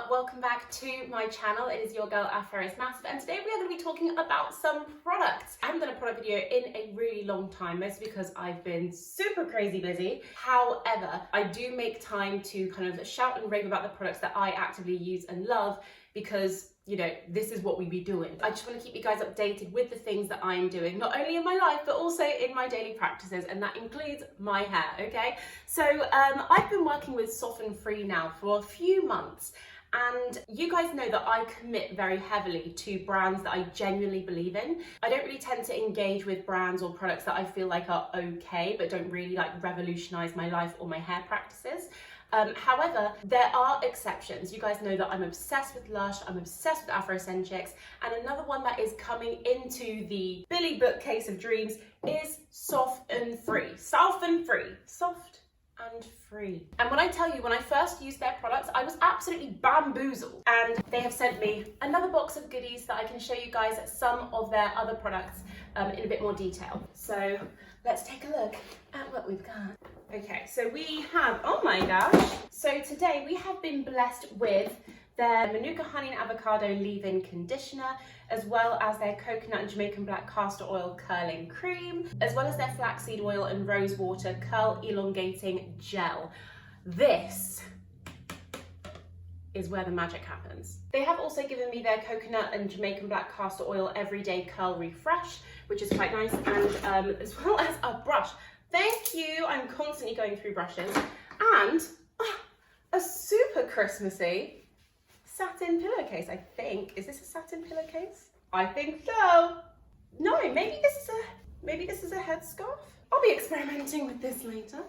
welcome back to my channel. It is your girl AFROISMASSIVEFD, and today we are going to be talking about some products. I haven't done a product video in a really long time, mostly because I've been super crazy busy. However, I do make time to kind of shout and rave about the products that I actively use and love, because you know, this is what we be doing. I just want to keep you guys updated with the things that I'm doing, not only in my life, but also in my daily practices, and that includes my hair, okay? So I've been working with Soften Free now for a few months, and you guys know that I commit very heavily to brands that I genuinely believe in. I don't really tend to engage with brands or products that I feel like are okay, but don't really like revolutionize my life or my hair practices. However, there are exceptions. You guys know that I'm obsessed with Lush, I'm obsessed with Afrocenchix, and another one that is coming into the Billy bookcase of dreams is Soften Free. Soften Free. Soft and free. And when I tell you, when I first used their products, I was absolutely bamboozled. And they have sent me another box of goodies that I can show you guys some of their other products in a bit more detail. So let's take a look at what we've got. Okay, so we have, oh my gosh. So today we have been blessed with their Manuka Honey and Avocado Leave-In Conditioner, as well as their Coconut and Jamaican Black Castor Oil Curling Cream, as well as their Flaxseed Oil and Rose Water Curl Elongating Gel. This is where the magic happens. They have also given me their Coconut and Jamaican Black Castor Oil Everyday Curl Refresh, which is quite nice, and as well as a brush. Thank you, I'm constantly going through brushes. And a super Christmassy satin pillowcase, I think. Is this a satin pillowcase? I think so. No, maybe this is a headscarf. I'll be experimenting with this later.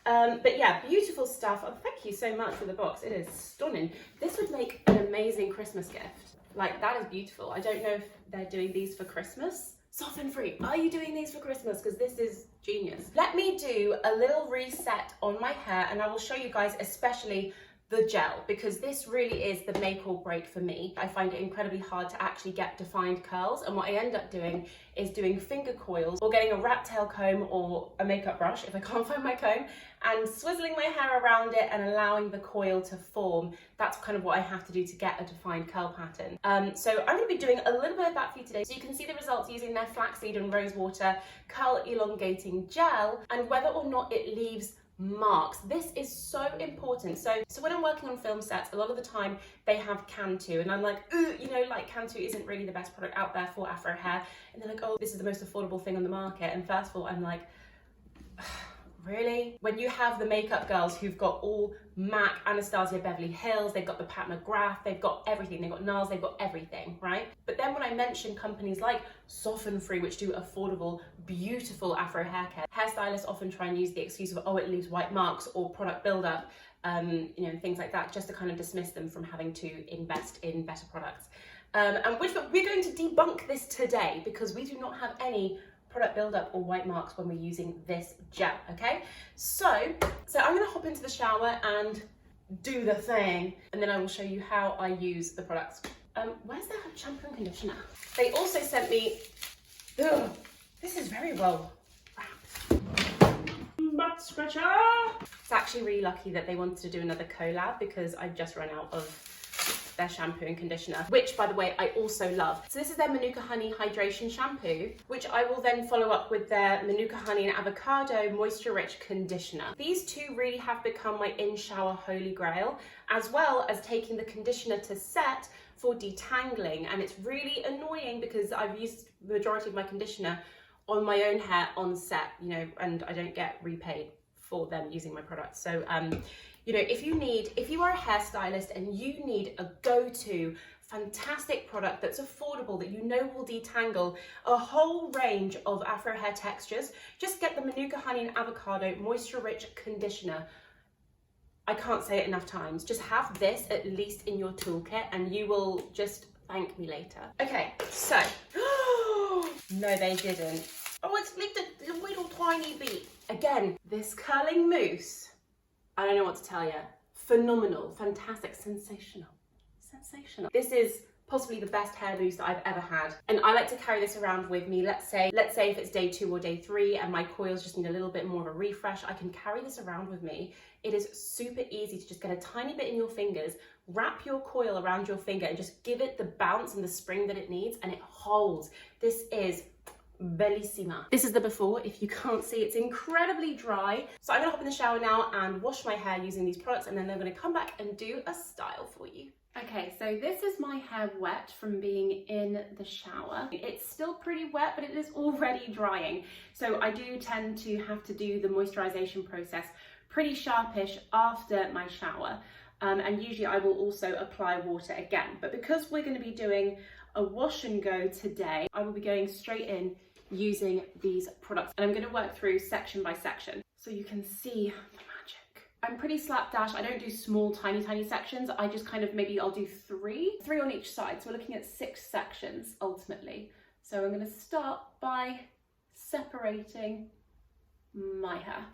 But yeah, beautiful stuff. Oh, thank you so much for the box. It is stunning. This would make an amazing Christmas gift. Like, that is beautiful. I don't know if they're doing these for Christmas. Soften Free, are you doing these for Christmas? Because this is genius. Let me do a little reset on my hair, and I will show you guys especially the gel, because this really is the make or break for me. I find it incredibly hard to actually get defined curls, and what I end up doing is doing finger coils or getting a rat tail comb or a makeup brush if I can't find my comb, and swizzling my hair around it and allowing the coil to form. That's kind of what I have to do to get a defined curl pattern. So I'm going to be doing a little bit of that for you today, so you can see the results using their Flaxseed and Rose Water Curl Elongating Gel, and whether or not it leaves marks. This is so important. So when I'm working on film sets, a lot of the time they have Cantu, and I'm like, ooh, you know, like Cantu isn't really the best product out there for Afro hair. And they're like, oh, this is the most affordable thing on the market. And first of all, I'm like, really? When you have the makeup girls who've got all MAC, Anastasia Beverly Hills, they've got the Pat McGrath, they've got everything, they've got NARS, they've got everything, right? But then when I mention companies like Soften Free, which do affordable, beautiful Afro hair care, hairstylists often try and use the excuse of, oh, it leaves white marks or product buildup, you know, things like that, just to kind of dismiss them from having to invest in better products. And which we're going to debunk this today, because we do not have any product buildup or white marks when we're using this gel, okay? So I'm gonna hop into the shower and do the thing, and then I will show you how I use the products. Where's their shampoo and conditioner? They also sent me, this is very well wrapped. Butt scratcher! It's actually really lucky that they wanted to do another collab, because I've just run out of their shampoo and conditioner, which, by the way, I also love. So this is their Manuka Honey Hydration Shampoo, which I will then follow up with their Manuka Honey and Avocado Moisture Rich Conditioner. These two really have become my in-shower holy grail, as well as taking the conditioner to set for detangling. And it's really annoying because I've used the majority of my conditioner on my own hair on set, you know, and I don't get repaid for them using my products. So you know, if you are a hairstylist and you need a go-to fantastic product that's affordable, that you know will detangle a whole range of Afro hair textures, just get the Manuka Honey and Avocado Moisture Rich Conditioner. I can't say it enough times. Just have this at least in your toolkit and you will just thank me later. Okay, so, no they didn't. Oh, it's like a little tiny bit. Again, this curling mousse, I don't know what to tell you. Phenomenal, fantastic, sensational, sensational. This is possibly the best hair mousse that I've ever had. And I like to carry this around with me. Let's say if it's day 2 or day 3 and my coils just need a little bit more of a refresh, I can carry this around with me. It is super easy to just get a tiny bit in your fingers, wrap your coil around your finger and just give it the bounce and the spring that it needs, and it holds. This is bellissima. This is the before. If you can't see, it's incredibly dry. So I'm gonna hop in the shower now and wash my hair using these products, and then I'm gonna come back and do a style for you. Okay, so this is my hair wet from being in the shower. It's still pretty wet, but it is already drying. So I do tend to have to do the moisturization process pretty sharpish after my shower. And usually I will also apply water again. But because we're going to be doing a wash and go today, I will be going straight in using these products. And I'm going to work through section by section so you can see the magic. I'm pretty slapdash. I don't do small, tiny sections. I just kind of, maybe I'll do three on each side. So we're looking at 6 sections ultimately. So I'm going to start by separating my hair.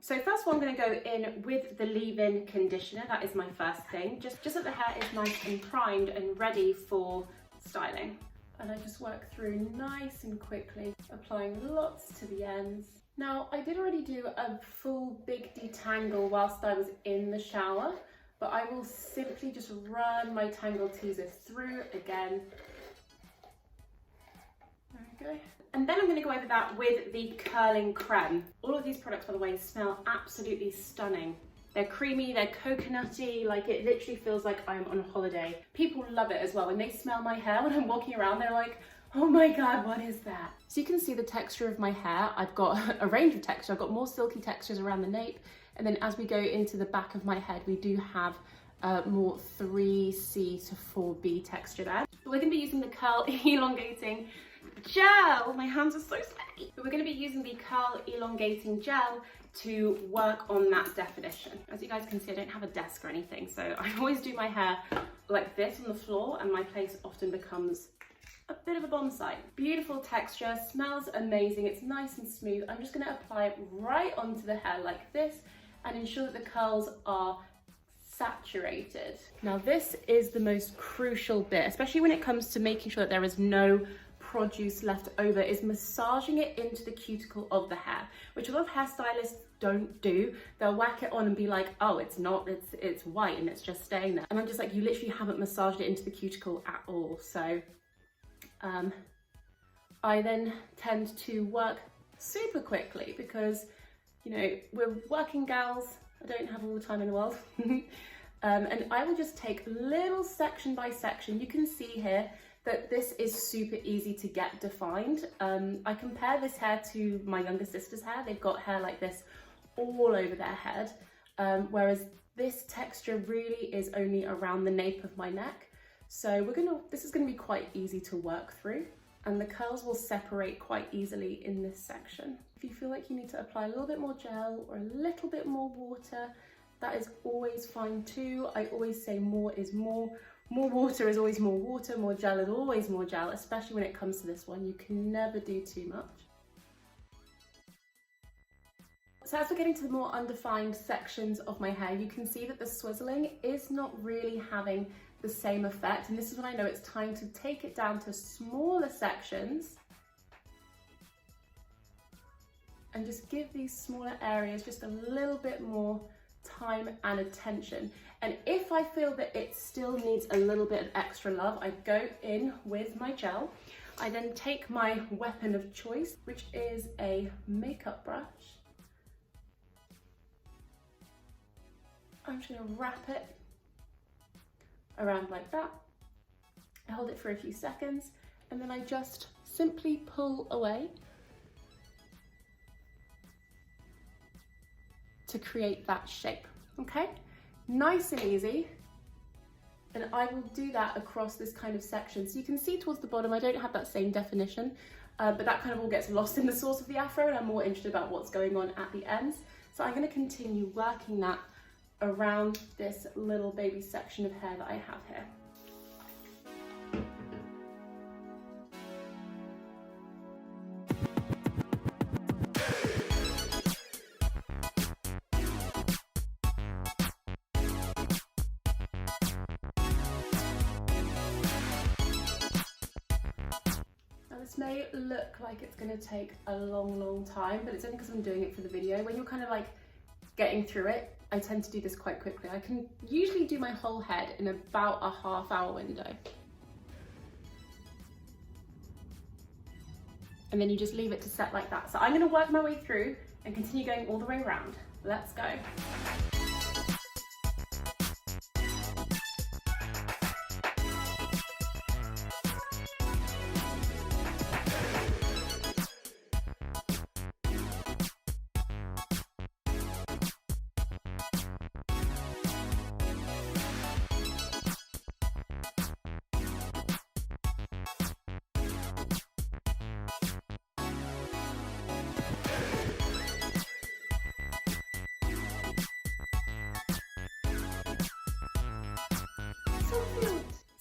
So first of all, I'm going to go in with the leave-in conditioner. That is my first thing. Just that the hair is nice and primed and ready for styling. And I just work through nice and quickly, applying lots to the ends. Now, I did already do a full big detangle whilst I was in the shower, but I will simply just run my tangle teaser through again. There we go. And then I'm going to go over that with the curling creme. All of these products, by the way, smell absolutely stunning. They're creamy, they're coconutty, like it literally feels like I'm on holiday. People love it as well. When they smell my hair, when I'm walking around, they're like, oh my God, what is that? So you can see the texture of my hair. I've got a range of texture. I've got more silky textures around the nape. And then as we go into the back of my head, we do have more 3C to 4B texture there. But we're going to be using the curl elongating gel. My hands are so sweaty. But we're going to be using the curl elongating gel to work on that definition. As you guys can see, I don't have a desk or anything, so I always do my hair like this on the floor, and my place often becomes a bit of a bomb site. Beautiful texture, smells amazing, it's nice and smooth. I'm just going to apply it right onto the hair like this and ensure that the curls are saturated. Now this is the most crucial bit, especially when it comes to making sure that there is no produce left over, is massaging it into the cuticle of the hair, which a lot of hairstylists don't do. They'll whack it on and be like, oh, it's not, it's white and it's just staying there. And I'm just like, you literally haven't massaged it into the cuticle at all. So I then tend to work super quickly because, you know, we're working gals. I don't have all the time in the world. And I will just take little section by section. You can see here that this is super easy to get defined. I compare this hair to my younger sister's hair. They've got hair like this all over their head, whereas this texture really is only around the nape of my neck. So this is gonna be quite easy to work through, and the curls will separate quite easily in this section. If you feel like you need to apply a little bit more gel or a little bit more water, that is always fine too. I always say more is more. More water is always more water, more gel is always more gel, especially when it comes to this one. You can never do too much. So as we're getting to the more undefined sections of my hair, you can see that the swizzling is not really having the same effect. And this is when I know it's time to take it down to smaller sections and just give these smaller areas just a little bit more time and attention. And if I feel that it still needs a little bit of extra love, I go in with my gel. I then take my weapon of choice, which is a makeup brush. I'm just going to wrap it around like that. I hold it for a few seconds and then I just simply pull away to create that shape. Okay, nice and easy. And I will do that across this kind of section. So you can see towards the bottom, I don't have that same definition, but that kind of all gets lost in the source of the afro, and I'm more interested about what's going on at the ends. So I'm going to continue working that around this little baby section of hair that I have here. This may look like it's going to take a long time, but it's only because I'm doing it for the video. When you're kind of like getting through it, I tend to do this quite quickly. I can usually do my whole head in about a half-hour window. And then you just leave it to set like that. So I'm gonna work my way through and continue going all the way around. Let's go.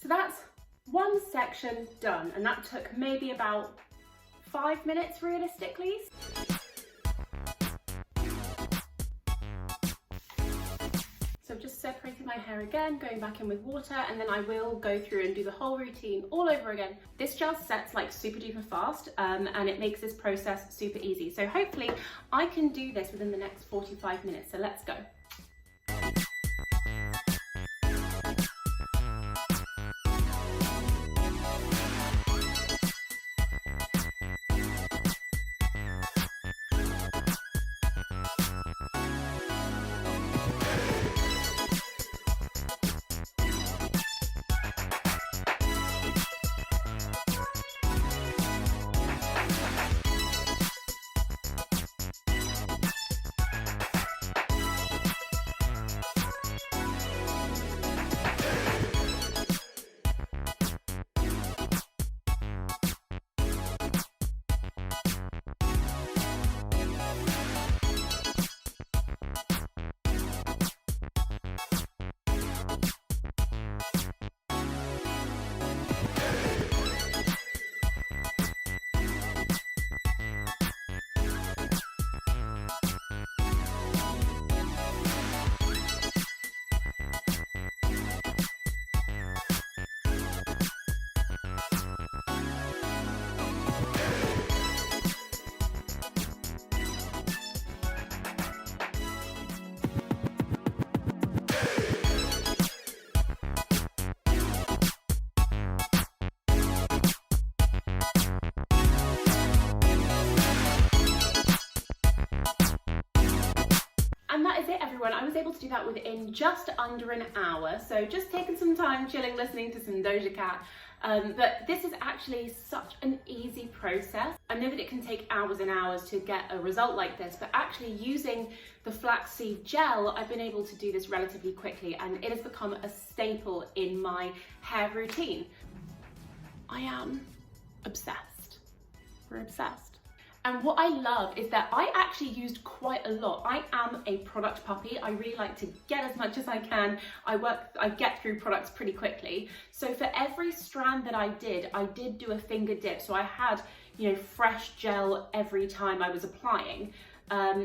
So that's one section done, and that took maybe about 5 minutes realistically. So I'm just separating my hair again, going back in with water, and then I will go through and do the whole routine all over again. This gel sets like super duper fast, and it makes this process super easy. So hopefully I can do this within the next 45 minutes. So let's go. I was able to do that within just under an hour, so just taking some time chilling, listening to some Doja Cat. But this is actually such an easy process. I know that it can take hours and hours to get a result like this, but actually using the flaxseed gel, I've been able to do this relatively quickly, and it has become a staple in my hair routine. I am obsessed. We're obsessed. And what I love is that I actually used quite a lot. I am a product puppy. I really like to get as much as I can. I get through products pretty quickly. So for every strand that I did do a finger dip. So I had, fresh gel every time I was applying.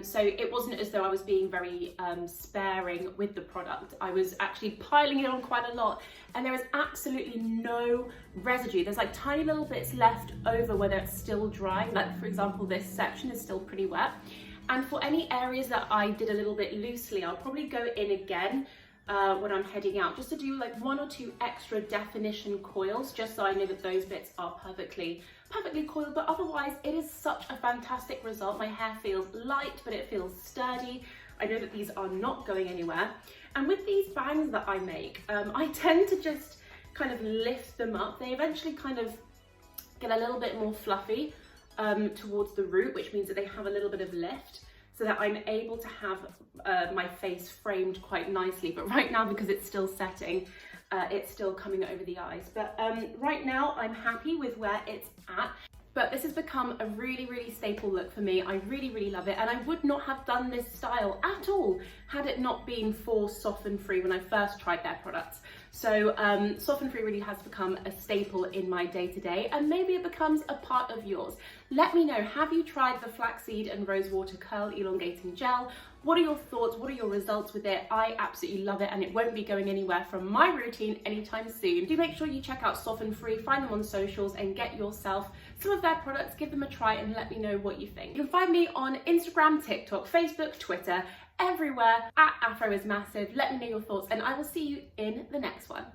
So it wasn't as though I was being very sparing with the product. I was actually piling it on quite a lot, and there is absolutely no residue. There's like tiny little bits left over where it's still dry. Like for example, this section is still pretty wet. And for any areas that I did a little bit loosely, I'll probably go in again when I'm heading out, just to do like 1 or 2 extra definition coils, just so I know that those bits are perfectly coiled. But otherwise it is such a fantastic result. My hair feels light, but it feels sturdy. I know that these are not going anywhere. And with these bangs that I make, I tend to just kind of lift them up. They eventually kind of get a little bit more fluffy towards the root, which means that they have a little bit of lift, so that I'm able to have my face framed quite nicely. But right now, because it's still setting, it's still coming over the eyes. But right now I'm happy with where it's at. But this has become a really, really staple look for me. I really, really love it. And I would not have done this style at all had it not been for Soften Free when I first tried their products. So Soften Free really has become a staple in my day-to-day, and maybe it becomes a part of yours. Let me know, have you tried the flaxseed and rosewater curl elongating gel? What are your thoughts? What are your results with it? I absolutely love it, and it won't be going anywhere from my routine anytime soon. Do make sure you check out Soften Free, find them on socials, and get yourself some of their products. Give them a try and let me know what you think. You can find me on Instagram, TikTok, Facebook, Twitter, everywhere at Afro is Massive. Let me know your thoughts and I will see you in the next one.